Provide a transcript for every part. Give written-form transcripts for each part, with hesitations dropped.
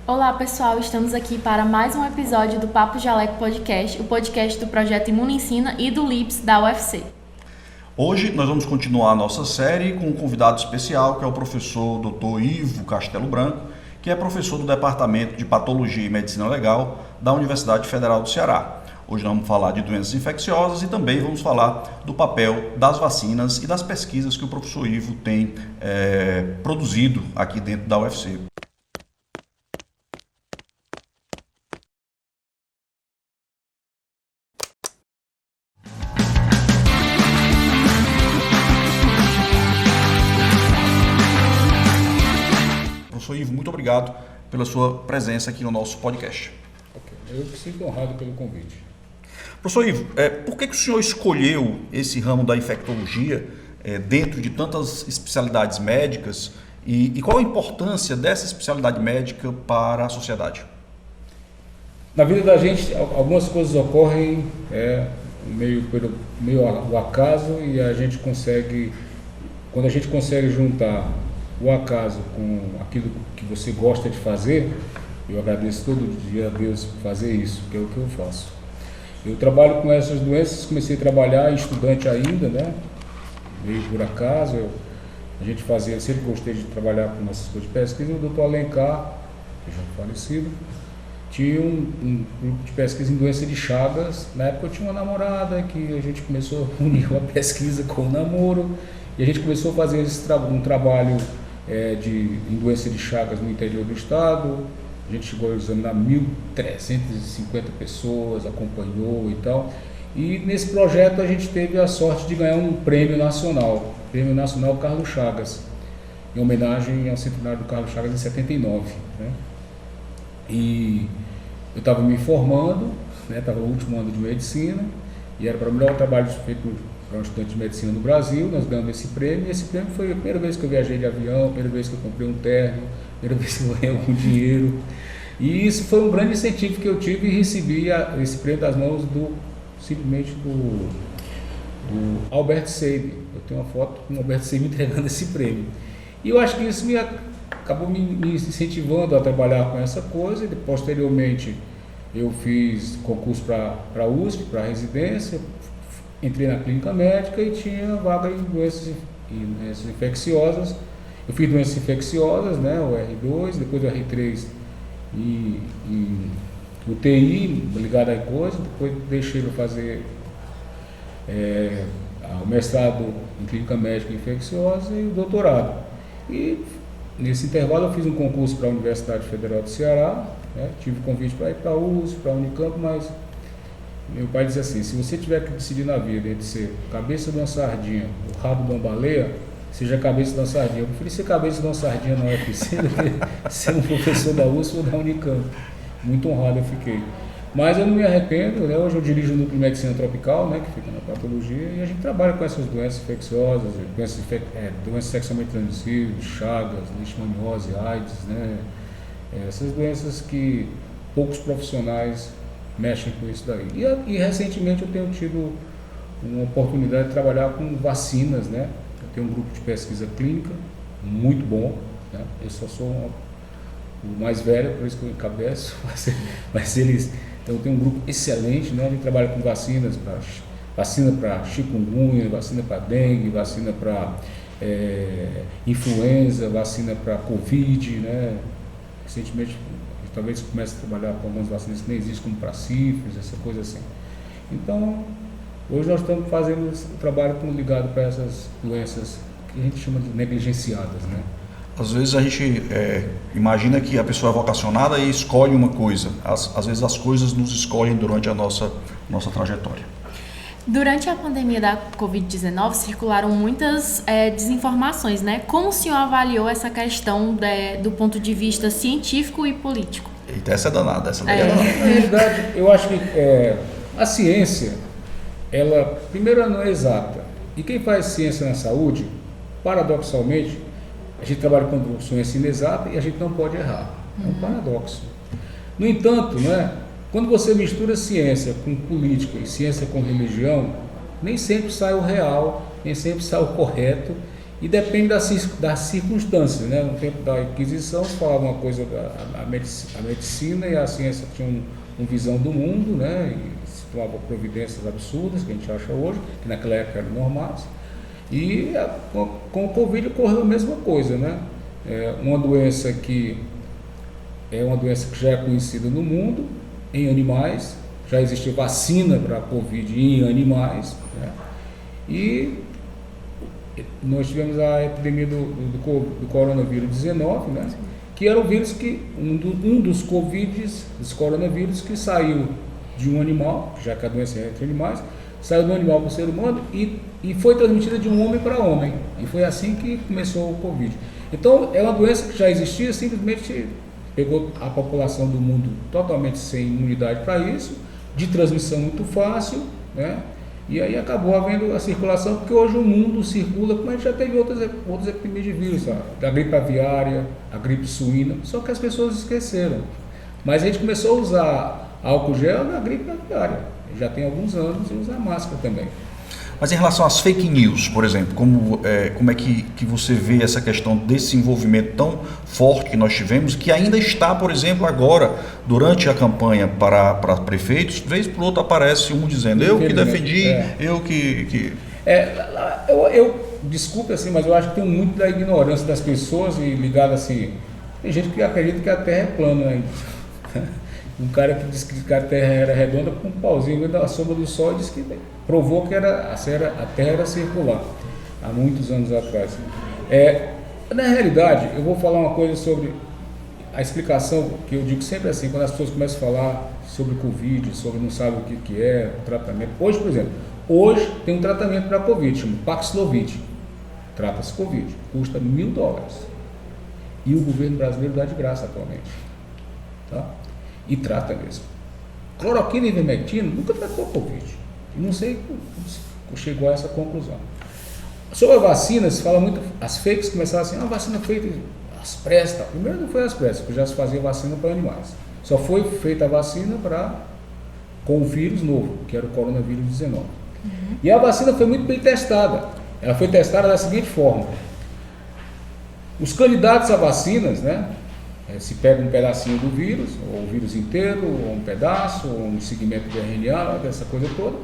Olá pessoal, estamos aqui para mais um episódio do Papo Jaleco Podcast, o podcast do projeto Imune Ensina e do LIPS da UFC. Hoje nós vamos continuar a nossa série com um convidado especial, que é o professor Dr. Ivo Castelo Branco, que é professor do Departamento de Patologia e Medicina Legal da Universidade Federal do Ceará. Hoje nós vamos falar de doenças infecciosas e também vamos falar do papel das vacinas e das pesquisas que o professor Ivo tem produzido aqui dentro da UFC. Professor Ivo, muito obrigado pela sua presença aqui no nosso podcast. Eu me sinto honrado pelo convite. Professor Ivo, por que o senhor escolheu esse ramo da infectologia dentro de tantas especialidades médicas e qual a importância dessa especialidade médica para a sociedade? Na vida da gente, algumas coisas ocorrem meio ao acaso e a gente consegue, quando a gente consegue juntar o acaso com aquilo que você gosta de fazer, eu agradeço todo dia a Deus por fazer isso, que é o que eu faço. Eu trabalho com essas doenças, comecei a trabalhar estudante ainda, né? Meio por acaso, eu sempre gostei de trabalhar com essas coisas de pesquisa. O doutor Alencar, que já é falecido, tinha um grupo de pesquisa em doença de Chagas. Na época eu tinha uma namorada que a gente começou a unir a pesquisa com o namoro e a gente começou a fazer um trabalho em doença de Chagas no interior do estado. A gente chegou a examinar 1.350 pessoas, acompanhou e tal. E nesse projeto a gente teve a sorte de ganhar um prêmio nacional Carlos Chagas, em homenagem ao centenário do Carlos Chagas em 79. Né? E eu estava me formando, estava no último ano de medicina, e era para o melhor trabalho feito para um estudante de medicina no Brasil. Nós ganhamos esse prêmio, e esse prêmio foi a primeira vez que eu viajei de avião, a primeira vez que eu comprei um terno, a primeira vez que eu ganhei algum dinheiro. E isso foi um grande incentivo que eu tive e recebi esse prêmio das mãos do Albert Seib. Eu tenho uma foto com o Albert Seib entregando esse prêmio. E eu acho que isso acabou me incentivando a trabalhar com essa coisa. E posteriormente eu fiz concurso para a USP, para a residência, entrei na clínica médica e tinha vaga em doenças infecciosas. Eu fiz doenças infecciosas, né, o R2, depois o R3 e UTI ligado a coisa, depois deixei para fazer o mestrado em clínica médica infecciosa e o doutorado. E nesse intervalo eu fiz um concurso para a Universidade Federal do Ceará, né, tive convite para ir para a USP, para a Unicamp, mas meu pai dizia assim: se você tiver que decidir na vida entre ser cabeça de uma sardinha ou rabo de uma baleia, seja cabeça de uma sardinha. Eu preferi ser cabeça de uma sardinha na UFC do que ser um professor da USP ou da Unicamp. Muito honrado eu fiquei. Mas eu não me arrependo, né? Hoje eu dirijo o núcleo de medicina tropical, né, que fica na patologia, e a gente trabalha com essas doenças infecciosas, doenças sexualmente transmissíveis, Chagas, leishmaniose, AIDS, né? Essas doenças que poucos profissionais mexem com isso daí. E recentemente eu tenho tido uma oportunidade de trabalhar com vacinas, né? Eu tenho um grupo de pesquisa clínica muito bom, né? Eu só sou o mais velho, por isso que eu encabeço, mas então tem um grupo excelente, né? A gente trabalha com vacinas, vacina para chikungunya, vacina para dengue, vacina para influenza, vacina para covid, né? Recentemente talvez comece a trabalhar com algumas vacinas que nem existem, como para sífilis, essa coisa assim. Então, hoje nós estamos fazendo esse trabalho ligado para essas doenças que a gente chama de negligenciadas, né? Às vezes a gente imagina que a pessoa é vocacionada e escolhe uma coisa. Às vezes as coisas nos escolhem durante a nossa trajetória. Durante a pandemia da Covid-19 circularam muitas desinformações, né? Como o senhor avaliou essa questão do ponto de vista científico e político? Eita, essa é danada, essa daí é danada. Na realidade, eu acho que a ciência, primeiro, ela não é exata. E quem faz ciência na saúde, paradoxalmente, a gente trabalha com ciência inexata e a gente não pode errar. É um paradoxo. No entanto, né, quando você mistura ciência com política e ciência com religião, nem sempre sai o real, nem sempre sai o correto e depende das circunstâncias, né? No tempo da Inquisição se falava uma coisa, a medicina e a ciência tinham uma visão do mundo, né? E se tomava providências absurdas, que a gente acha hoje, que naquela época eram normais. E com o Covid ocorreu a mesma coisa, né? Uma doença que já é conhecida no mundo, em animais, já existe vacina para a Covid em animais, né? E nós tivemos a epidemia do coronavírus 19, né? Que era o vírus um dos coronavírus que saiu de um animal, já que a doença é entre animais, saiu do animal para o ser humano e foi transmitida de um homem para homem. E foi assim que começou o Covid. Então, é uma doença que já existia, simplesmente pegou a população do mundo totalmente sem imunidade para isso, de transmissão muito fácil, né? E aí acabou havendo a circulação, porque hoje o mundo circula, como a gente já teve outras epidemias de vírus, a gripe aviária, a gripe suína, só que as pessoas esqueceram. Mas a gente começou a usar álcool gel na gripe aviária, já tem alguns anos, e usar máscara também. Mas em relação às fake news, por exemplo, como é que você vê essa questão desse envolvimento tão forte que nós tivemos, que ainda está, por exemplo, agora, durante a campanha para prefeitos, de vez por outra aparece um dizendo, eu que defendi, eu que... Desculpe assim, mas eu acho que tem muito da ignorância das pessoas e ligado assim, tem gente que acredita que a Terra é plana ainda. Um cara que disse que a Terra era redonda com um pauzinho da sombra do Sol e disse que provou que a Terra era circular, há muitos anos atrás. Na realidade, eu vou falar uma coisa sobre a explicação, que eu digo sempre assim, quando as pessoas começam a falar sobre Covid, sobre não sabem o que é, o tratamento. Hoje, por exemplo, tem um tratamento para Covid, chama Paxlovid. Trata-se Covid, custa $1.000. E o governo brasileiro dá de graça atualmente. Tá? E trata mesmo. Cloroquina e ivermectina nunca tratou Covid. E não sei como chegou a essa conclusão. Sobre a vacina, se fala muito, as fakes começaram assim, a vacina feita às pressas. Tá. Primeiro não foi às pressas, porque já se fazia vacina para animais. Só foi feita a vacina com o vírus novo, que era o coronavírus 19. E a vacina foi muito bem testada. Ela foi testada da seguinte forma. Os candidatos a vacinas, né? Se pega um pedacinho do vírus, ou o vírus inteiro, ou um pedaço, ou um segmento de RNA, dessa coisa toda,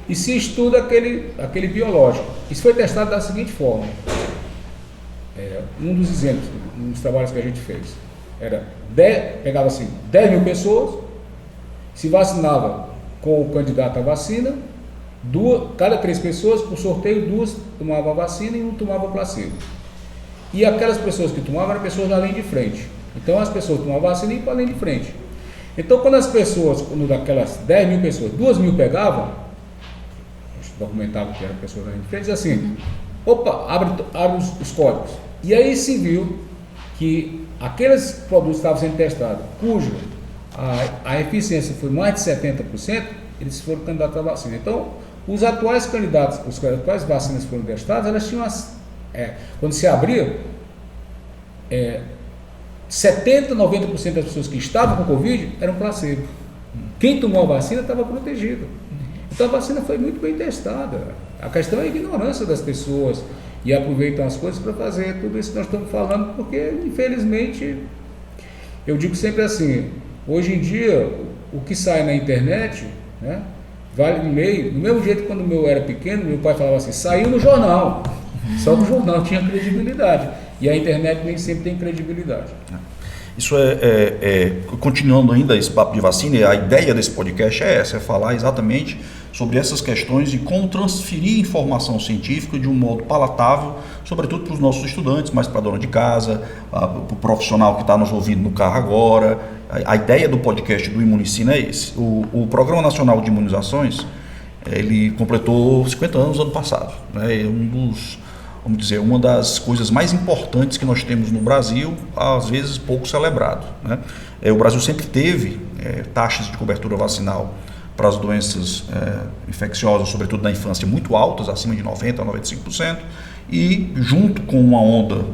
e se estuda aquele biológico. Isso foi testado da seguinte forma. Um dos exemplos, um dos trabalhos que a gente fez, pegava assim, 10 mil pessoas, se vacinava com o candidato à vacina, cada 3 pessoas, por sorteio, 2 tomavam a vacina e 1 tomava o placebo. E aquelas pessoas que tomavam eram pessoas da linha de frente. Então as pessoas tomavam a vacina e iam para a linha de frente. Então quando daquelas 10 mil pessoas, 2 mil pegavam, documentavam que eram pessoas da linha de frente, diz assim, opa, abre os códigos. E aí se viu que aqueles produtos que estavam sendo testados, cuja a eficiência foi mais de 70%, eles foram candidatos à vacina. Então, os atuais candidatos, as atuais vacinas que foram testadas, elas tinham quando se abria, 70%, 90% das pessoas que estavam com Covid eram placebo. Quem tomou a vacina estava protegido. Então a vacina foi muito bem testada. A questão é a ignorância das pessoas e aproveitam as coisas para fazer tudo isso que nós estamos falando, porque infelizmente, eu digo sempre assim, hoje em dia o que sai na internet, né, vale no meio, do mesmo jeito que quando eu era pequeno, meu pai falava assim, saiu no jornal, só que o jornal tinha credibilidade. E a internet nem sempre tem credibilidade. Isso continuando ainda esse papo de vacina, a ideia desse podcast é essa, é falar exatamente sobre essas questões e como transferir informação científica de um modo palatável, sobretudo para os nossos estudantes, mas para a dona de casa, para o profissional que está nos ouvindo no carro agora. A ideia do podcast do Imunicina é esse. O Programa Nacional de Imunizações, ele completou 50 anos ano passado, né? Uma das coisas mais importantes que nós temos no Brasil, às vezes pouco celebrado, né? O Brasil sempre teve taxas de cobertura vacinal para as doenças infecciosas, sobretudo na infância, muito altas, acima de 90% a 95%, e junto com uma onda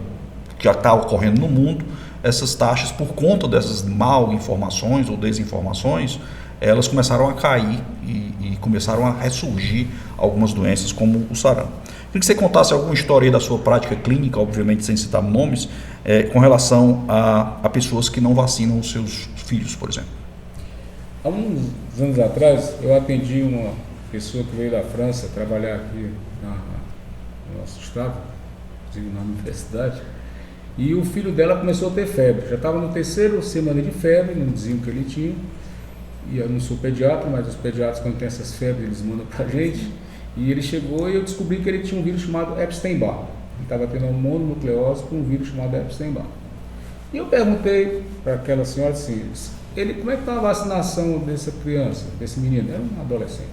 que já está ocorrendo no mundo, essas taxas, por conta dessas mal informações ou desinformações, elas começaram a cair e começaram a ressurgir algumas doenças como o sarampo. Queria que você contasse alguma história aí da sua prática clínica, obviamente sem citar nomes, com relação a pessoas que não vacinam os seus filhos, por exemplo. Há uns anos atrás, eu atendi uma pessoa que veio da França trabalhar aqui no nosso estado, na universidade, e o filho dela começou a ter febre. Já estava no 3ª semana de febre, não diziam que ele tinha. E eu não sou pediatra, mas os pediatras, quando tem essas febres, eles mandam pra gente. E ele chegou e eu descobri que ele tinha um vírus chamado Epstein-Barr. Ele estava tendo uma mononucleose com um vírus chamado Epstein-Barr. E eu perguntei para aquela senhora assim, como é que está a vacinação dessa criança, desse menino? Era um adolescente.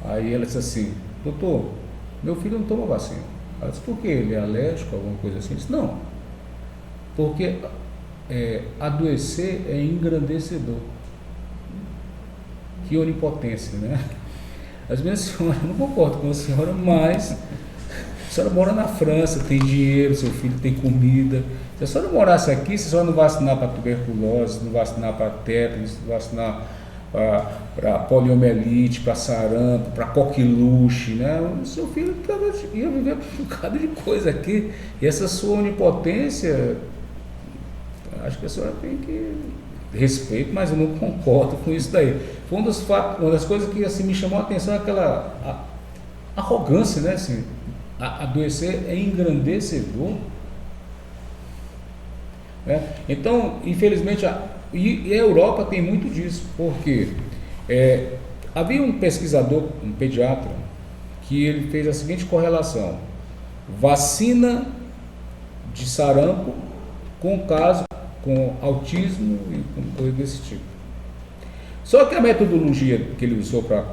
Aí ela disse assim, doutor, meu filho não toma vacina. Ela disse, por quê? Ele é alérgico, alguma coisa assim? Eu disse, não, porque adoecer é engrandecedor. Que onipotência, né? As minhas senhoras, eu não concordo com a senhora, mas a senhora mora na França, tem dinheiro, seu filho tem comida. Se a senhora morasse aqui, se a senhora não vacinar para tuberculose, não vacinar para tétano, não vacinar para poliomielite, para sarampo, para coqueluche, né? O seu filho ia viver por um bocado de coisa aqui. E essa sua onipotência, acho que a senhora tem que respeito, mas eu não concordo com isso daí. Foi uma das coisas que assim, me chamou a atenção, aquela arrogância, né? Assim, adoecer é engrandecedor. Né? Então, infelizmente, e a Europa tem muito disso, porque havia um pesquisador, um pediatra, que ele fez a seguinte correlação: vacina de sarampo com caso com autismo e com coisa desse tipo. Só que a metodologia que ele usou para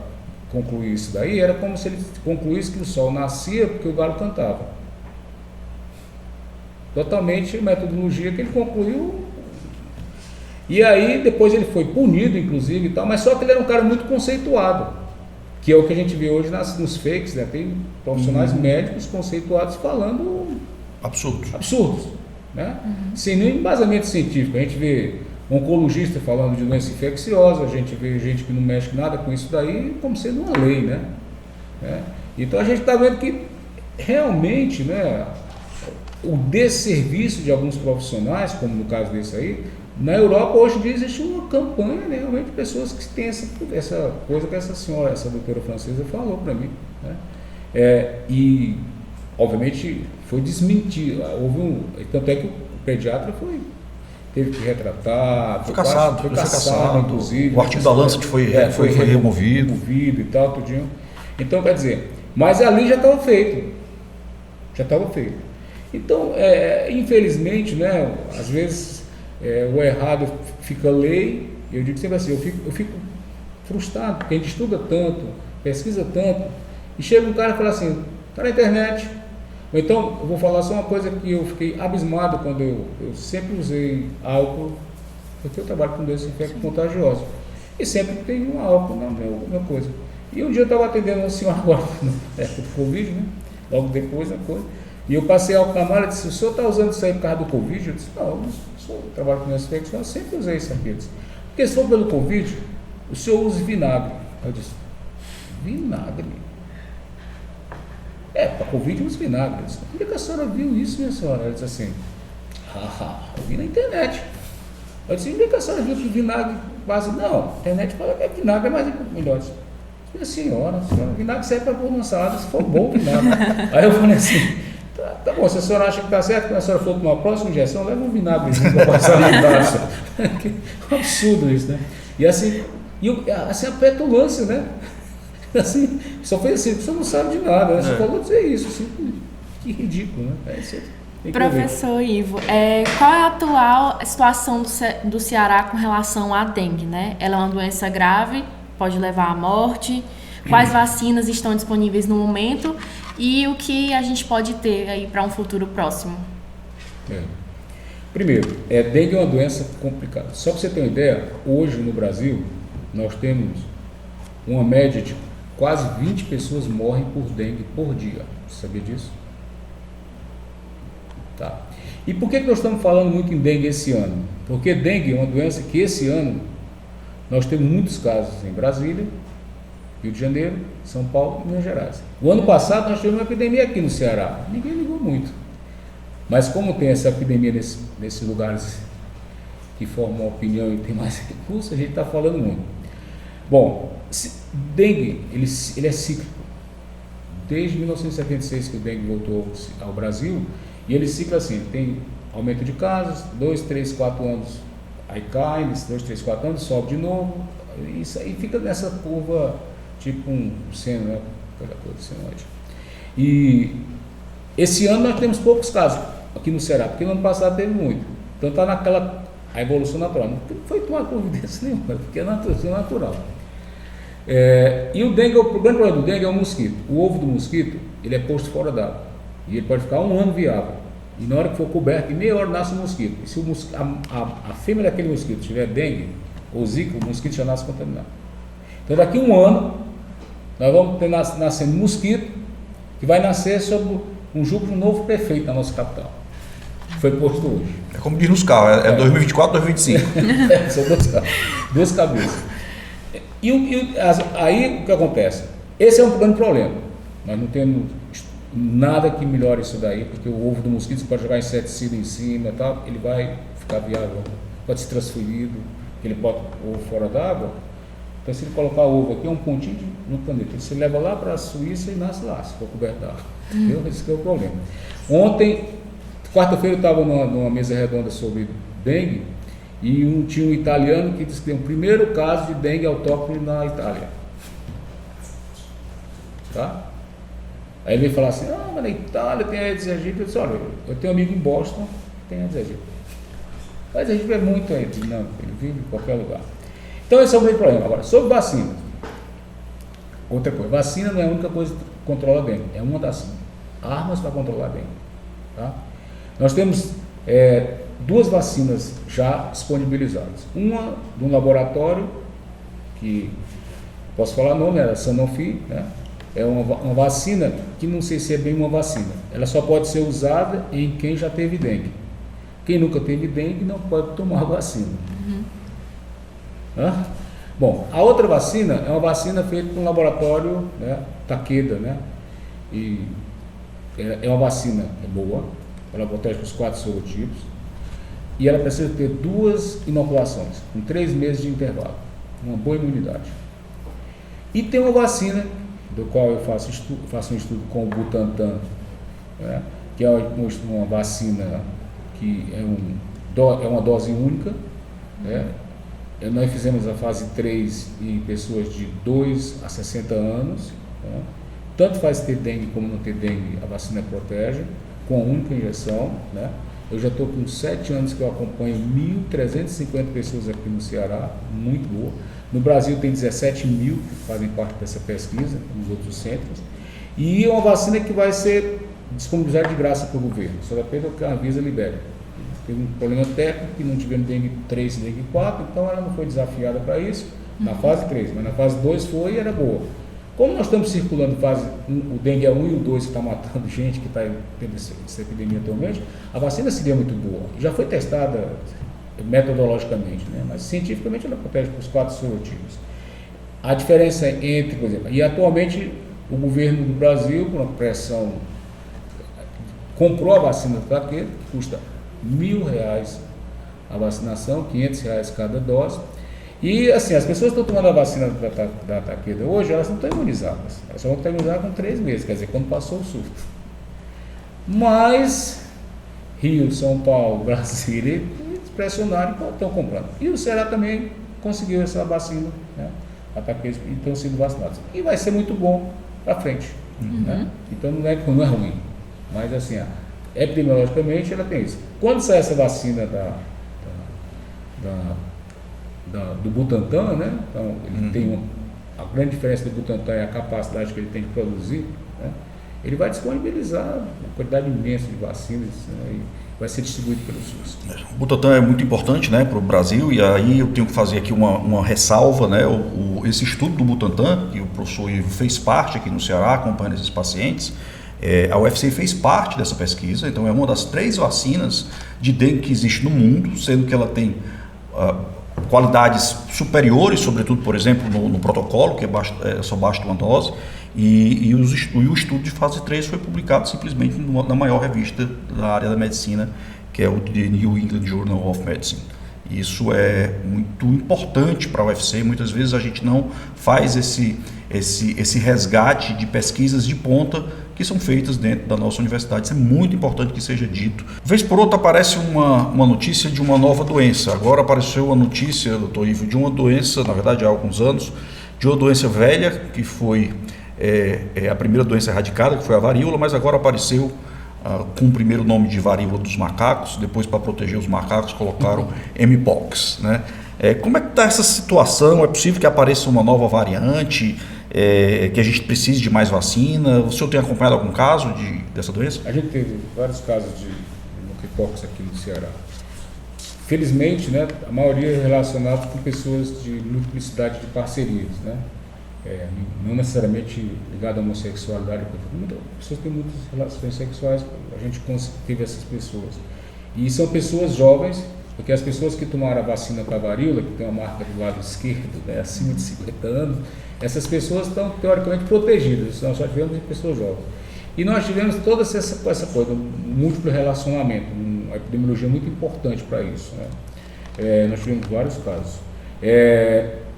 concluir isso daí era como se ele concluísse que o sol nascia porque o galo cantava. Totalmente a metodologia que ele concluiu. E aí depois ele foi punido, inclusive, e tal, mas só que ele era um cara muito conceituado, que é o que a gente vê hoje nos fakes, né? Tem profissionais médicos conceituados falando absurdos. Né? Sem nenhum embasamento científico. A gente vê oncologista falando de doença infecciosa, a gente vê gente que não mexe nada com isso daí como sendo uma lei, né? Então a gente está vendo que realmente, né, o desserviço de alguns profissionais, como no caso desse aí, na Europa hoje em dia existe uma campanha, né, realmente de pessoas que têm essa coisa que essa senhora, essa doutora francesa falou para mim, né? E obviamente foi desmentido, tanto é que o pediatra teve que retratar, foi cassado, inclusive. O artigo da Lancet foi removido e tal, tudinho. Então, quer dizer, mas ali já estava feito. Então, infelizmente, né, às vezes o errado fica lei. Eu digo sempre assim, eu fico frustrado, porque a gente estuda tanto, pesquisa tanto, e chega um cara e fala assim, está na internet. Ou então, eu vou falar só uma coisa que eu fiquei abismado quando eu sempre usei álcool, porque eu trabalho com doença infecto contagiosa. E sempre tem um álcool na minha coisa. E um dia eu estava atendendo uma senhora agora, na época do Covid, né? Logo depois da coisa. E eu passei álcool na mala e disse, o senhor está usando isso aí por causa do Covid? Eu disse, não, eu trabalho com doença infecto, eu sempre usei isso aqui. Eu disse, porque se for pelo Covid, o senhor usa vinagre. Eu disse, vinagre? Para Covid uns vinagres. Onde é que a senhora viu isso, minha senhora? Ela disse assim, eu vi na internet. Eu disse, onde é que a senhora viu que vinagre quase... Não, a internet fala que vinagre é mais melhor. Minha senhora, vinagre serve para pôr uma salada, se for bom vinagre. Aí eu falei assim, tá bom, se a senhora acha que está certo, quando a senhora for para uma próxima injeção, leva um vinagrezinho para passar no braço. Que absurdo isso, né? E assim a petulância, né? Assim, só foi assim, você não sabe de nada, né? Você falou dizer isso, assim, que ridículo, né? Professor Ivo, qual é a atual situação do Ceará com relação à dengue, né? Ela é uma doença grave, pode levar à morte, quais vacinas estão disponíveis no momento e o que a gente pode ter aí para um futuro próximo? Primeiro, dengue é uma doença complicada. Só para você ter uma ideia, hoje no Brasil, nós temos uma média de quase 20 pessoas morrem por dengue por dia. Você sabia disso? Tá. E por que nós estamos falando muito em dengue esse ano? Porque dengue é uma doença que esse ano nós temos muitos casos em Brasília Rio de Janeiro, São Paulo e Minas Gerais. O ano passado nós tivemos uma epidemia aqui no Ceará, ninguém ligou muito. Mas como tem essa epidemia nesses lugares que formam opinião e tem mais recursos, a gente está falando muito. Bom, dengue, ele é cíclico. Desde 1976 que o dengue voltou ao Brasil, e ele cicla assim, tem aumento de casos, 2, 3, 4 anos, aí cai, nesses 2, 3, 4 anos, sobe de novo, isso aí fica nessa curva, tipo um seno, né? E esse ano nós temos poucos casos aqui no Ceará, porque no ano passado teve muito. Então está naquela a evolução natural. Não foi tomar providência nenhuma, porque é natural. E o dengue, o grande problema do dengue é o mosquito. O ovo do mosquito, ele é posto fora d'água. E ele pode ficar 1 ano viável. E na hora que for coberto, em meia hora nasce o mosquito. E se a fêmea daquele mosquito tiver dengue ou zika, o mosquito já nasce contaminado. Então daqui a 1 ano, nós vamos ter nascendo mosquito, que vai nascer sob um jugo de um novo prefeito na nossa capital. Foi posto hoje. É como diz nos carros, é 2024, 2025. São duas cabeças. Aí o que acontece? Esse é um grande problema. Nós não temos nada que melhore isso daí, porque o ovo do mosquito você pode jogar inseticida em cima e tal, ele vai ficar viável, pode ser transferido, ele bota o ovo fora d'água. Então se ele colocar o ovo aqui, é um pontinho no planeta. Você leva lá para a Suíça e nasce lá, se for coberto d'água. Esse que é o problema. Ontem, quarta-feira, eu estava numa mesa redonda sobre dengue, e tinha um italiano que disse que tem o primeiro caso de dengue autóctone na Itália. Tá? Aí ele veio falar assim, mas na Itália tem Aedes aegypti. Eu disse, olha, eu tenho um amigo em Boston que tem Aedes aegypti. Mas a gente é muito aí, não, ele vive em qualquer lugar. Então esse é o grande problema. Agora, sobre vacina. Outra coisa, vacina não é a única coisa que controla dengue, é uma das armas para controlar dengue. Tá? Nós temos 2 vacinas já disponibilizadas. Uma de um laboratório, que posso falar o nome, é a Sanofi, né? É uma vacina que não sei se é bem uma vacina. Ela só pode ser usada em quem já teve dengue. Quem nunca teve dengue não pode tomar a vacina. Bom, a outra vacina é uma vacina feita por um laboratório, né, Takeda, né? E é uma vacina boa, ela protege os 4 serotipos. E ela precisa ter 2 inoculações, com 3 meses de intervalo, uma boa imunidade. E tem uma vacina, do qual eu faço um estudo com o Butantan, né, que é uma vacina que é uma dose única, né. Nós fizemos a fase 3 em pessoas de 2 a 60 anos, né. Tanto faz ter dengue como não ter dengue, a vacina protege, com a única injeção, né. Eu já estou com 7 anos que eu acompanho 1.350 pessoas aqui no Ceará, muito boa. No Brasil tem 17 mil que fazem parte dessa pesquisa, nos outros centros. E é uma vacina que vai ser disponibilizada de graça para o governo, só depende do que a Anvisa libere. Teve um problema técnico, que não tivemos dengue 3 e dengue 4, então ela não foi desafiada para isso, na fase 3, mas na fase 2 foi e era boa. Como nós estamos circulando fase 1, o dengue é 1 e o 2 que está matando gente que está tendo essa epidemia atualmente, a vacina seria muito boa. Já foi testada metodologicamente, né? Mas cientificamente ela protege para os 4 serotipos. A diferença entre, por exemplo, e atualmente o governo do Brasil, por uma pressão, comprou a vacina do Takeda, que custa R$1.000 a vacinação, R$500 cada dose. E assim, as pessoas que estão tomando a vacina da Takeda hoje, elas não estão imunizadas. Elas só vão estar imunizadas com 3 meses, quer dizer, quando passou o surto. Mas Rio, São Paulo, Brasília, pressionaram e estão comprando. E o Ceará também conseguiu essa vacina, né? A Takeda, e estão sendo vacinados. E vai ser muito bom para frente. Né? Então não é ruim. Mas assim, epidemiologicamente ela tem isso. Quando sai essa vacina do Butantan, né? Então ele tem a grande diferença do Butantan é a capacidade que ele tem de produzir, né? Ele vai disponibilizar uma quantidade imensa de vacinas, né? E vai ser distribuído pelo SUS. O Butantan é muito importante, né, para o Brasil, e aí eu tenho que fazer aqui uma ressalva, né? Esse estudo do Butantan, que o professor Ivo fez parte aqui no Ceará, acompanhando esses pacientes, a UFC fez parte dessa pesquisa, então é uma das 3 vacinas de dengue que existe no mundo, sendo que ela tem qualidades superiores, sobretudo, por exemplo, no protocolo, que é só basta uma dose, e o estudo de fase 3 foi publicado simplesmente na maior revista da área da medicina, que é o The New England Journal of Medicine. Isso é muito importante para a UFC. Muitas vezes a gente não faz esse resgate de pesquisas de ponta que são feitas dentro da nossa universidade. Isso é muito importante que seja dito. Vez por outra aparece uma notícia de uma nova doença. Agora apareceu a notícia, doutor Ivo, de uma doença, na verdade há alguns anos, de uma doença velha, que foi a primeira doença erradicada, que foi a varíola, mas agora apareceu com o primeiro nome de varíola dos macacos, depois para proteger os macacos colocaram Mpox, né? Como é que está essa situação? É possível que apareça uma nova variante, que a gente precise de mais vacina? O senhor tem acompanhado algum caso dessa doença? A gente teve vários casos de monkeypox aqui no Ceará. Felizmente, né, a maioria relacionada com pessoas de multiplicidade de parcerias, né? Não necessariamente ligado à homossexualidade, muitas pessoas têm muitas relações sexuais, a gente teve essas pessoas. E são pessoas jovens, porque as pessoas que tomaram a vacina para a varíola, que tem uma marca do lado esquerdo, né, acima de 50 anos, essas pessoas estão teoricamente protegidas, nós só tivemos pessoas jovens. E nós tivemos toda essa coisa, um múltiplo relacionamento, uma epidemiologia muito importante para isso, né? Nós tivemos vários casos.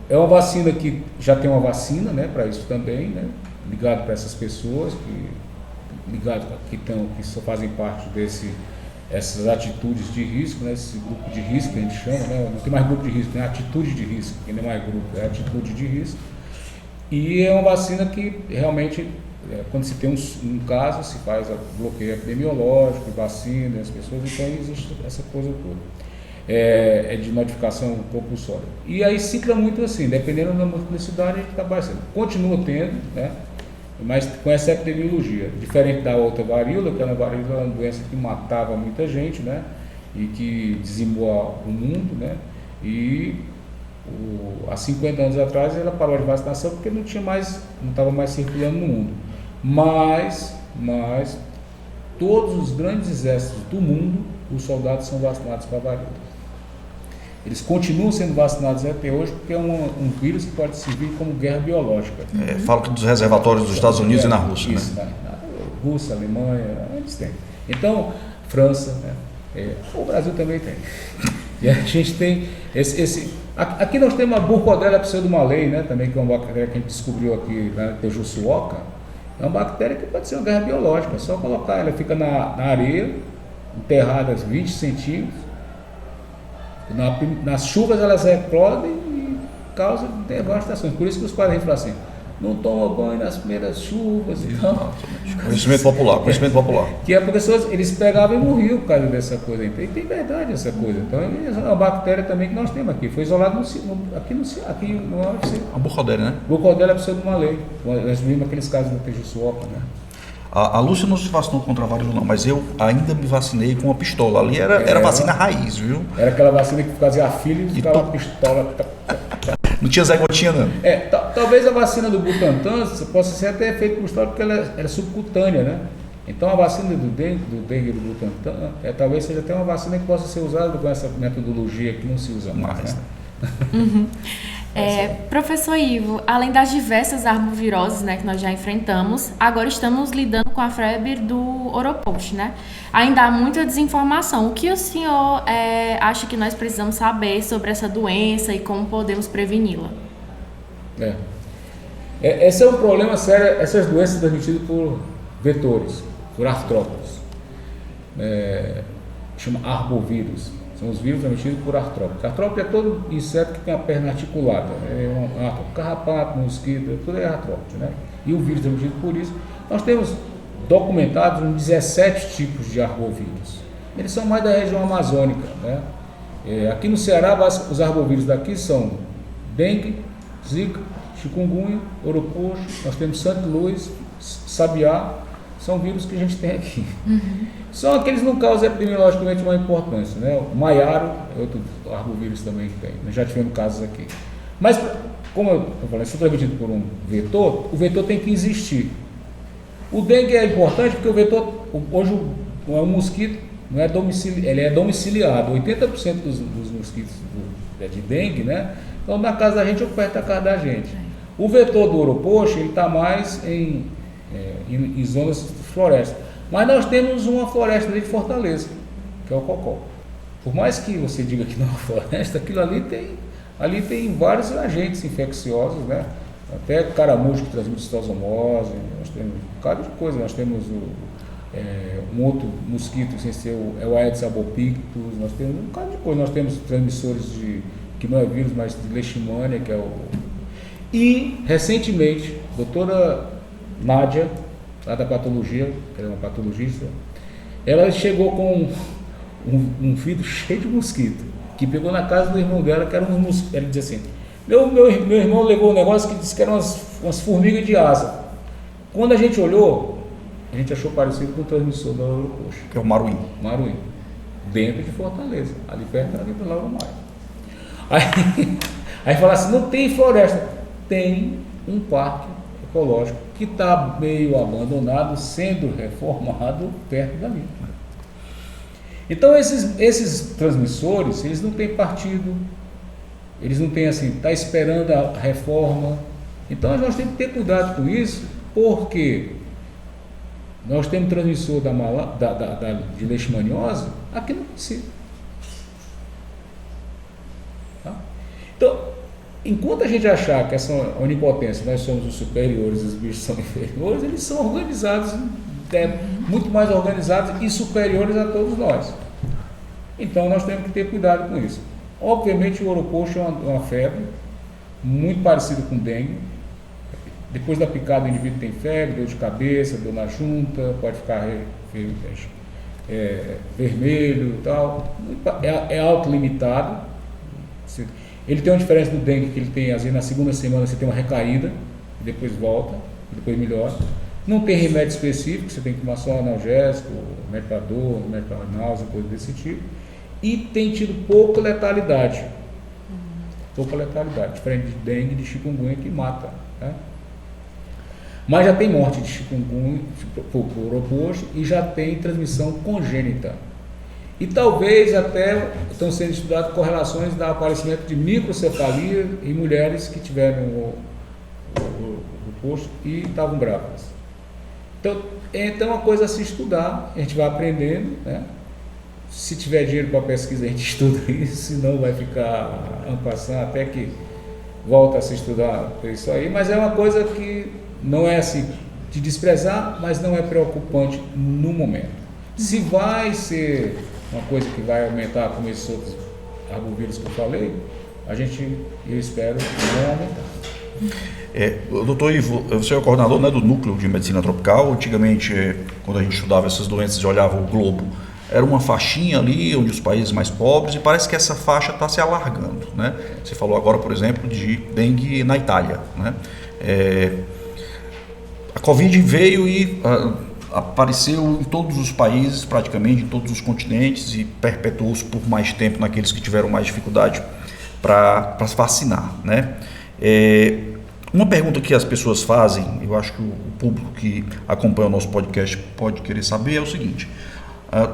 É uma vacina que já tem uma vacina, né, para isso também, né, ligado para essas pessoas que só fazem parte essas atitudes de risco, né, esse grupo de risco que a gente chama, né, não tem mais grupo de risco, tem atitude de risco, que não é mais grupo, é atitude de risco. E é uma vacina que realmente, quando se tem um caso, se faz bloqueio epidemiológico, vacina as pessoas, então existe essa coisa toda. De notificação compulsória. E aí cicla muito assim, dependendo da multiplicidade, a gente está aparecendo. Continua tendo, né, mas com essa epidemiologia, diferente da outra varíola, que era uma doença que matava muita gente, né, e que dizimou o mundo, né, e há 50 anos atrás ela parou de vacinação porque não estava mais circulando no mundo. Mas todos os grandes exércitos do mundo, os soldados são vacinados para a varíola. Eles continuam sendo vacinados até hoje porque é um vírus que pode servir como guerra biológica. Fala dos reservatórios dos Estados Unidos e na Rússia. Isso, né? Na Rússia, Alemanha, eles têm. Então, França, né? O Brasil também tem. E a gente tem aqui nós temos a Burkholderia pseudomalei, né? Também, que é uma bactéria que a gente descobriu aqui na Tejuçuoca. É uma bactéria que pode ser uma guerra biológica. É só colocar, ela fica na areia, enterrada 20 centímetros. Nas chuvas elas eclodem e causam devastações. Por isso que os quadrinhos falam assim: não toma banho nas primeiras chuvas e tal. Conhecimento popular. Que é porque eles pegavam e morriam por causa dessa coisa. E tem verdade essa coisa. Então é uma bactéria também que nós temos aqui. Foi isolado aqui no UFC. A Burkholderia, né? Burkholderia pseudomalei. Nós vimos aqueles casos da Tejuçuoca, né? A Lúcia não se vacinou contra a varíola não, mas eu ainda me vacinei com uma pistola. Ali era vacina raiz, viu? Era aquela vacina que fazia a filha e ficava a pistola. Não tinha Zé Gotinha, não. Talvez a vacina do Butantan possa ser até feita por pistola porque ela é subcutânea, né? Então a vacina do dengue do Butantan, talvez seja até uma vacina que possa ser usada com essa metodologia que não se usa mais, né? Uhum. Professor Ivo, além das diversas arboviroses, né, que nós já enfrentamos, agora estamos lidando com a febre do Oropost, né? Ainda há muita desinformação. O que o senhor acha que nós precisamos saber sobre essa doença e como podemos preveni-la? Esse é um problema sério, essas doenças transmitidas por vetores, por artrópodes. Chama arbovírus. São os vírus transmitidos por artrópodes. Artrópode é todo inseto que tem a perna articulada. Carrapato, mosquito, tudo é artrópode, né? E o vírus transmitido por isso. Nós temos documentados 17 tipos de arbovírus. Eles são mais da região amazônica, né? Aqui no Ceará, os arbovírus daqui são dengue, zika, chikungunya, oropost, nós temos Santa Luz, sabiá, são vírus que a gente tem aqui. São aqueles que não causam epidemiologicamente uma importância, né? O maiaro é outro arbovírus também que tem, nós já tivemos casos aqui. Mas, como eu falei, se transmitido por um vetor, o vetor tem que existir. O dengue é importante porque o vetor, hoje é um mosquito não é ele é domiciliado. 80% dos mosquitos de dengue, né, estão na casa da gente ou perto da casa da gente. O vetor do Oropoxa, ele está mais em zonas de floresta. Mas nós temos uma floresta ali de Fortaleza, que é o Cocó. Por mais que você diga que não é uma floresta, aquilo ali tem vários agentes infecciosos, né? Até caramujo que transmite citosomose, nós temos um bocado de coisa, nós temos um outro mosquito, sem ser o Aedes albopictus, nós temos um bocado de coisa, nós temos transmissores que não é vírus, mas de leishmania, que é o... E, recentemente, a doutora Nádia, lá da patologia, que é uma patologista, ela chegou com um vidro cheio de mosquito, que pegou na casa do irmão dela, que era um mosquito. Ela dizia assim, meu irmão levou um negócio que disse que eram umas formigas de asa. Quando a gente olhou, a gente achou parecido com o transmissor da Oropoxa. Que é o Maruim. Maruim. Dentro de Fortaleza, ali perto ali do Lauro Maia. Aí fala assim, não tem floresta. Tem um parque ecológico que está meio abandonado, sendo reformado perto dali. Então esses transmissores, eles não têm partido, eles não têm assim, está esperando a reforma. Então nós temos que ter cuidado com isso, porque nós temos transmissor de leishmaniose aqui no município. Tá? Então, enquanto a gente achar que essa onipotência, nós somos os superiores, os bichos são inferiores, eles são organizados, muito mais organizados e superiores a todos nós. Então nós temos que ter cuidado com isso. Obviamente o Oropoxa é uma febre, muito parecida com dengue. Depois da picada o indivíduo tem febre, dor de cabeça, dor na junta, pode ficar vermelho e tal. É autolimitado. Ele tem uma diferença do dengue, que ele tem, às vezes na segunda semana você tem uma recaída, depois volta, depois melhora. Não tem remédio específico, você tem que tomar só analgésico, remédio para dor, remédio para náusea, coisa desse tipo. E tem tido pouca letalidade. Pouca letalidade, diferente de dengue e de chikungunya, que mata. Né? Mas já tem morte de chikungunya por Oropoxa e já tem transmissão congênita. E talvez até estão sendo estudadas correlações do aparecimento de microcefalia em mulheres que tiveram o Oropoxa e estavam grávidas. Então é uma coisa a se estudar, a gente vai aprendendo, né? Se tiver dinheiro para pesquisa, a gente estuda isso, senão vai ficar passando até que volta a se estudar isso aí. Mas é uma coisa que não é assim de desprezar, mas não é preocupante no momento. Se vai ser uma coisa que vai aumentar como esses outros arbovírus que eu falei, eu espero não aumentar. Doutor Ivo, você é o coordenador, né, do Núcleo de Medicina Tropical. Antigamente, quando a gente estudava essas doenças e olhava o globo, era uma faixinha ali, onde os países mais pobres, e parece que essa faixa está se alargando. Né? Você falou agora, por exemplo, de dengue na Itália. Né? A Covid veio e apareceu em todos os países, praticamente em todos os continentes, e perpetuou-se por mais tempo naqueles que tiveram mais dificuldade para se vacinar. Né? Uma pergunta que as pessoas fazem, eu acho que o público que acompanha o nosso podcast pode querer saber, é o seguinte: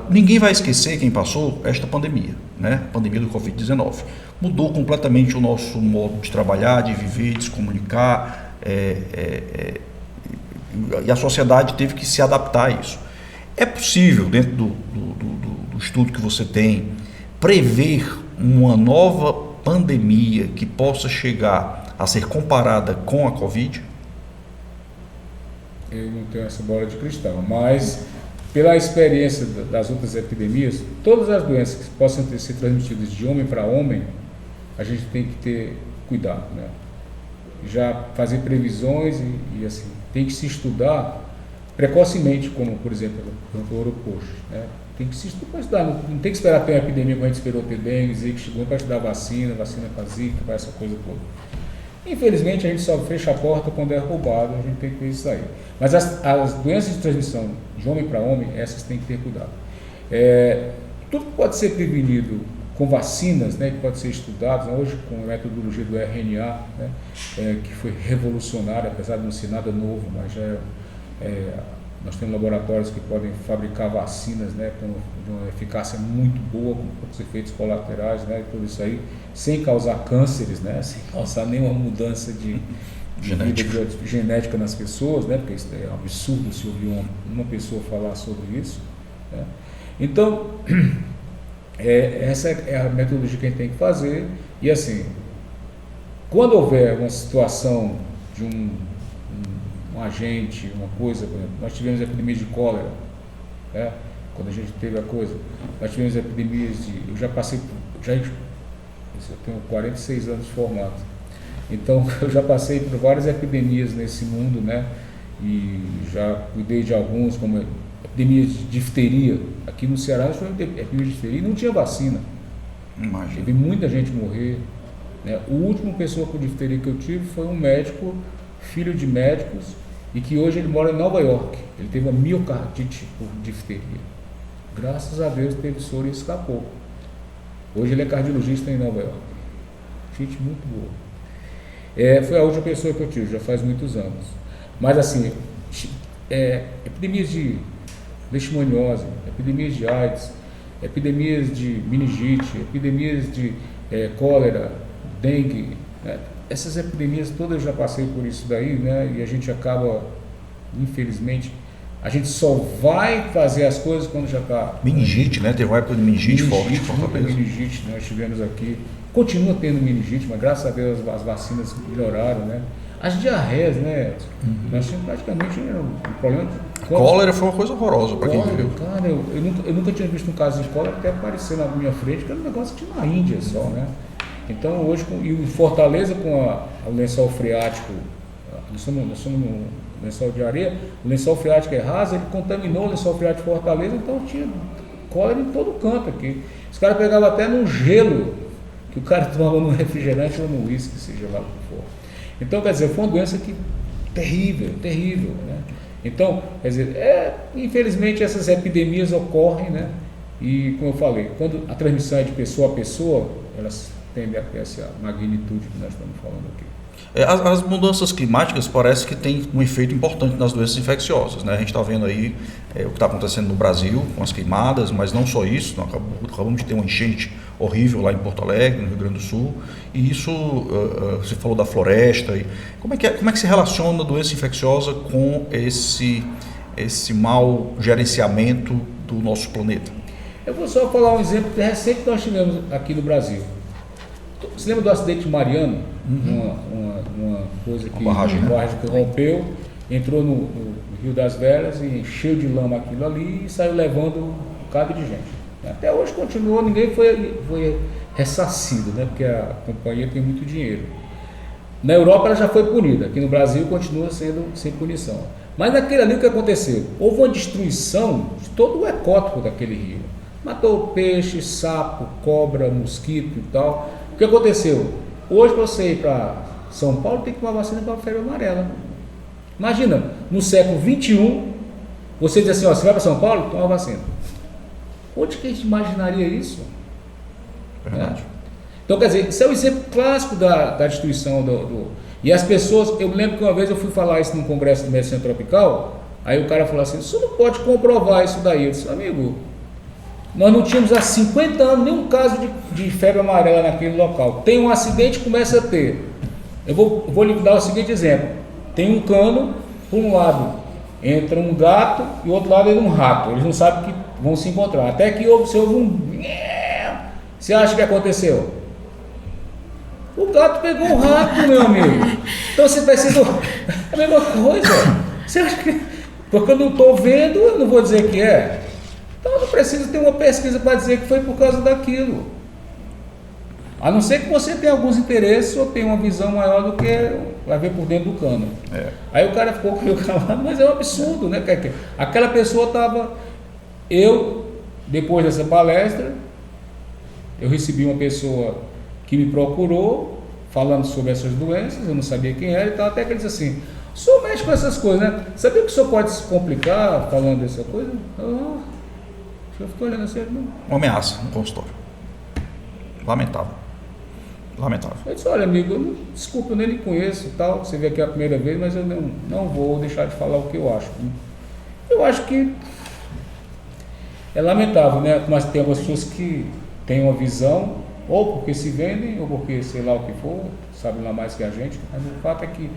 ninguém vai esquecer quem passou esta pandemia, né? A pandemia do Covid-19. Mudou completamente o nosso modo de trabalhar, de viver, de se comunicar, e a sociedade teve que se adaptar a isso. É possível, dentro do estudo que você tem, prever uma nova pandemia que possa chegar a ser comparada com a Covid? Eu não tenho essa bola de cristal, mas pela experiência das outras epidemias, todas as doenças que possam ser transmitidas de homem para homem, a gente tem que ter cuidado, né? Já fazer previsões e assim, tem que se estudar precocemente, como por exemplo o Oropoxa, né? Tem que se estudar, não tem que esperar ter uma epidemia como a gente esperou ter dengue, zika, chikungunya, para estudar vacina para zika, para essa coisa toda. Infelizmente a gente só fecha a porta quando é roubado, a gente tem que ver isso aí. Mas as doenças de transmissão de homem para homem, essas tem que ter cuidado. Tudo pode ser prevenido com vacinas, né, que pode ser estudado, hoje com a metodologia do RNA, né, que foi revolucionária, apesar de não ser nada novo, mas já Nós temos laboratórios que podem fabricar vacinas, né, com uma eficácia muito boa, com poucos efeitos colaterais, né, e tudo isso aí, sem causar cânceres, né, sem causar nenhuma mudança de genética nas pessoas, né, porque isso é um absurdo se ouvir uma pessoa falar sobre isso, né. Então, essa é a metodologia que a gente tem que fazer. E assim, quando houver uma situação de um agente, uma coisa, por exemplo, nós tivemos epidemias de cólera, né? Quando a gente teve a coisa, nós tivemos epidemias eu já passei, eu tenho 46 anos de formato, então eu já passei por várias epidemias nesse mundo, né? E já cuidei de alguns, como epidemias de difteria. Aqui no Ceará nós tivemos epidemia de difteria e não tinha vacina. Imagina. Teve muita gente morrer, né? O último pessoa com difteria que eu tive foi um médico, filho de médicos, e que hoje ele mora em Nova York. Ele teve uma miocardite por difteria. Graças a Deus teve soro e escapou. Hoje ele é cardiologista em Nova York. Gente muito boa. Foi a última pessoa que eu tive, já faz muitos anos. Mas assim, epidemias de leishmaniose, epidemias de AIDS, epidemias de meningite, epidemias de cólera, dengue, né? Essas epidemias todas eu já passei por isso daí, né? E a gente acaba, infelizmente, a gente só vai fazer as coisas quando já está... Meningite, né? Teve uma época de meningite forte em Fortaleza. Meningite, nós tivemos aqui, continua tendo meningite, mas graças a Deus as vacinas melhoraram, né? As diarreias, né? Nós tínhamos praticamente um problema... Cólera foi uma coisa horrorosa para quem viveu. Cara, eu nunca tinha visto um caso de cólera até aparecer na minha frente, que era um negócio que tinha na Índia só, né? Então hoje, e em Fortaleza com o lençol freático, nós somos no lençol de areia, o lençol freático é raso, ele contaminou o lençol freático de Fortaleza, então tinha cólera em todo canto aqui. Os caras pegavam até num gelo, que o cara tomava no refrigerante ou no uísque, seja lá o que for. Então, quer dizer, foi uma doença terrível, né? Então, quer dizer, infelizmente essas epidemias ocorrem, né? E como eu falei, quando a transmissão é de pessoa a pessoa, elas tendem a ter essa magnitude que nós estamos falando aqui. As mudanças climáticas parece que tem um efeito importante nas doenças infecciosas, né? A gente está vendo aí o que está acontecendo no Brasil com as queimadas, mas não só isso, nós acabamos de ter uma enchente horrível lá em Porto Alegre, no Rio Grande do Sul, e isso, você falou da floresta, e como é que se relaciona a doença infecciosa com esse mau gerenciamento do nosso planeta? Eu vou só falar um exemplo recente que nós tivemos aqui no Brasil. Você lembra do acidente de Mariano? Uma coisa que, uma barragem que rompeu, entrou no Rio das Velhas e encheu de lama aquilo ali e saiu levando um bocado de gente. Até hoje continuou, ninguém foi ressarcido, né? Porque a companhia tem muito dinheiro. Na Europa ela já foi punida, aqui no Brasil continua sendo sem punição. Mas naquele ali o que aconteceu? Houve uma destruição de todo o ecótipo daquele rio. Matou peixe, sapo, cobra, mosquito e tal. O que aconteceu? Hoje para você ir para São Paulo tem que tomar vacina para a febre amarela. Imagina, no século XXI, você diz assim, ó, você vai para São Paulo, toma vacina. Onde que a gente imaginaria isso? Verdade. Então, quer dizer, isso é o exemplo clássico da destruição E as pessoas, eu lembro que uma vez eu fui falar isso num congresso de medicina tropical, aí o cara falou assim, você não pode comprovar isso daí. Eu disse, amigo, nós não tínhamos há 50 anos nenhum caso de febre amarela naquele local. Tem um acidente, começa a ter. Eu vou lhe dar o seguinte exemplo. Tem um cano, por um lado entra um gato e o outro lado entra um rato. Eles não sabem que vão se encontrar. Até que você ouve um... Você acha que aconteceu? O gato pegou um rato, meu amigo. Então você vai ser a mesma coisa. Você acha que... Porque eu não estou vendo, eu não vou dizer que é. Então eu não preciso ter uma pesquisa para dizer que foi por causa daquilo. A não ser que você tenha alguns interesses ou tenha uma visão maior do que vai ver por dentro do cano. Aí o cara ficou calado, mas é um absurdo, né? Aquela pessoa estava... depois dessa palestra, eu recebi uma pessoa que me procurou, falando sobre essas doenças, eu não sabia quem era e tal, até que ele disse assim, sou médico com essas coisas, né? Sabia que o senhor pode se complicar falando dessa coisa? Eu fiquei olhando assim, não. Uma ameaça no consultório. Lamentável. Eu disse, olha amigo, desculpa, eu nem lhe conheço e tal, você veio aqui a primeira vez, mas eu não vou deixar de falar o que eu acho. Eu acho que é lamentável, né? Mas tem algumas pessoas que têm uma visão, ou porque se vendem, ou porque sei lá o que for, sabem lá mais que a gente, mas o fato é que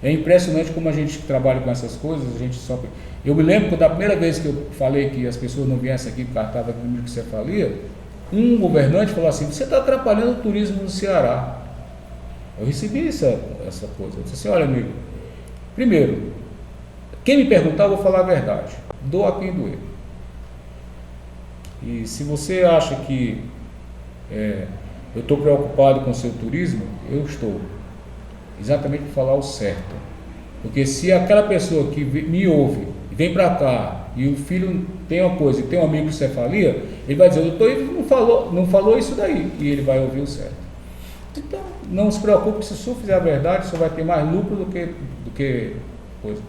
é impressionante como a gente trabalha com essas coisas, a gente só... Eu me lembro que da primeira vez que eu falei que as pessoas não viessem aqui porque estava com o que você falia, um governante falou assim, você está atrapalhando o turismo no Ceará. Eu recebi essa coisa, eu disse assim, olha amigo, primeiro, quem me perguntar eu vou falar a verdade, doa a quem doer. E se você acha que eu estou preocupado com o seu turismo, eu estou. Exatamente para falar o certo. Porque se aquela pessoa que me ouve e vem para cá e o filho tem uma coisa e tem um amigo com cefalia, ele vai dizer, o doutor Ivo não falou isso daí, e ele vai ouvir o certo. Então, não se preocupe, se o senhor fizer a verdade, o senhor vai ter mais lucro do que coisa.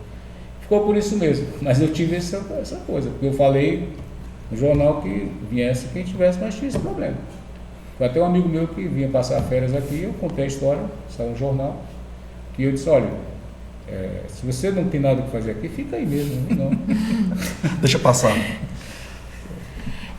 Ficou por isso mesmo, mas eu tive essa coisa, porque eu falei no jornal que viesse quem tivesse, mas tinha esse problema. Foi até um amigo meu que vinha passar férias aqui, eu contei a história, saiu no jornal, que eu disse, olha, se você não tem nada que fazer aqui, fica aí mesmo, não. Deixa passar.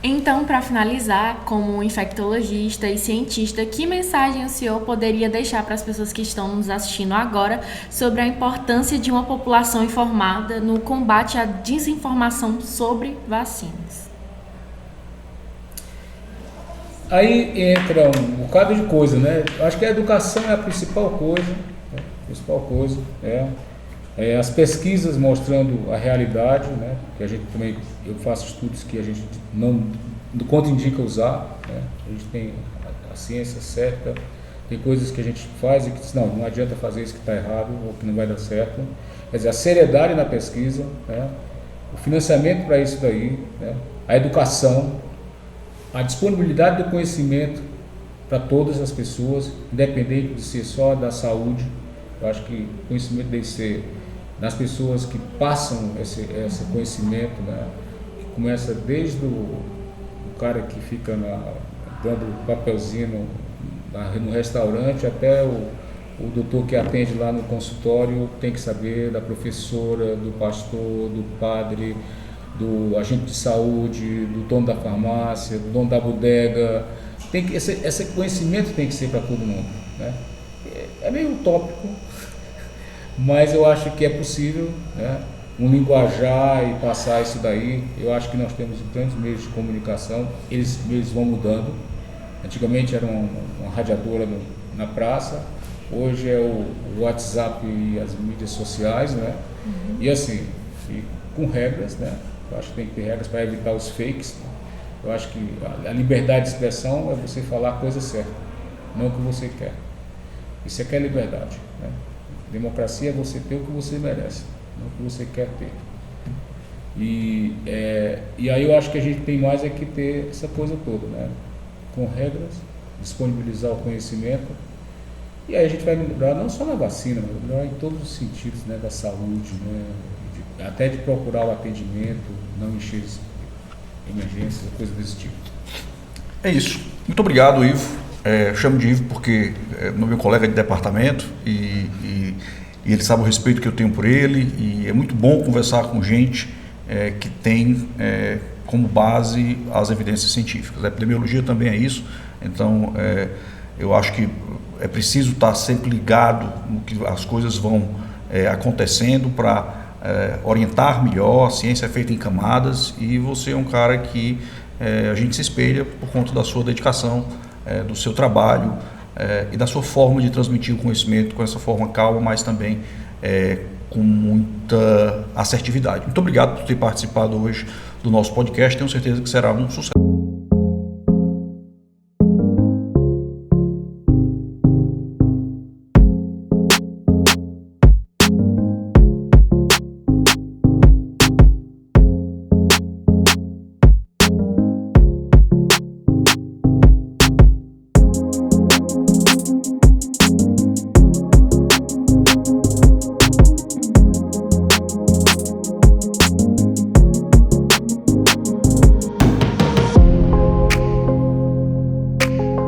Então, para finalizar, como infectologista e cientista, que mensagem o senhor poderia deixar para as pessoas que estão nos assistindo agora sobre a importância de uma população informada no combate à desinformação sobre vacinas? Aí entra um bocado de coisa, né? Acho que a educação é a principal coisa, né? As pesquisas mostrando a realidade, né? Que a gente também, eu faço estudos que a gente não contraindica usar, né? A gente tem a ciência certa, tem coisas que a gente faz e que diz, não adianta fazer isso que está errado ou que não vai dar certo. Quer dizer, a seriedade na pesquisa, né? O financiamento para isso daí, né? A educação, a disponibilidade do conhecimento para todas as pessoas, independente de ser só da saúde. Eu acho que o conhecimento deve ser das pessoas que passam esse conhecimento, né? Que começa desde o cara que fica dando papelzinho no restaurante até o doutor que atende lá no consultório, tem que saber da professora, do pastor, do padre, do agente de saúde, do dono da farmácia, do dono da bodega. Esse conhecimento tem que ser para todo mundo, né? É meio utópico, mas eu acho que é possível, né? Um linguajar e passar isso daí. Eu acho que nós temos grandes meios de comunicação, eles vão mudando. Antigamente era uma radiadora na praça, hoje é o WhatsApp e as mídias sociais, né? Uhum. E assim, com regras, né? Eu acho que tem que ter regras para evitar os fakes. Eu acho que a liberdade de expressão é você falar a coisa certa, não o que você quer. Isso é que é liberdade, né? Democracia é você ter o que você merece, não o que você quer ter. E aí eu acho que a gente tem mais que ter essa coisa toda, né? Com regras, disponibilizar o conhecimento. E aí a gente vai melhorar não só na vacina, mas melhorar em todos os sentidos, né? Da saúde, né? Até de procurar o atendimento, não encher emergências, coisa desse tipo. É isso. Muito obrigado, Ivo. Chamo de Ivo porque é meu colega de departamento e ele sabe o respeito que eu tenho por ele, e é muito bom conversar com gente que tem como base as evidências científicas. A epidemiologia também é isso, então eu acho que é preciso estar sempre ligado no que as coisas vão acontecendo para orientar melhor. A ciência é feita em camadas e você é um cara que a gente se espelha por conta da sua dedicação, do seu trabalho e da sua forma de transmitir o conhecimento com essa forma calma, mas também com muita assertividade. Muito obrigado por ter participado hoje do nosso podcast, tenho certeza que será um sucesso.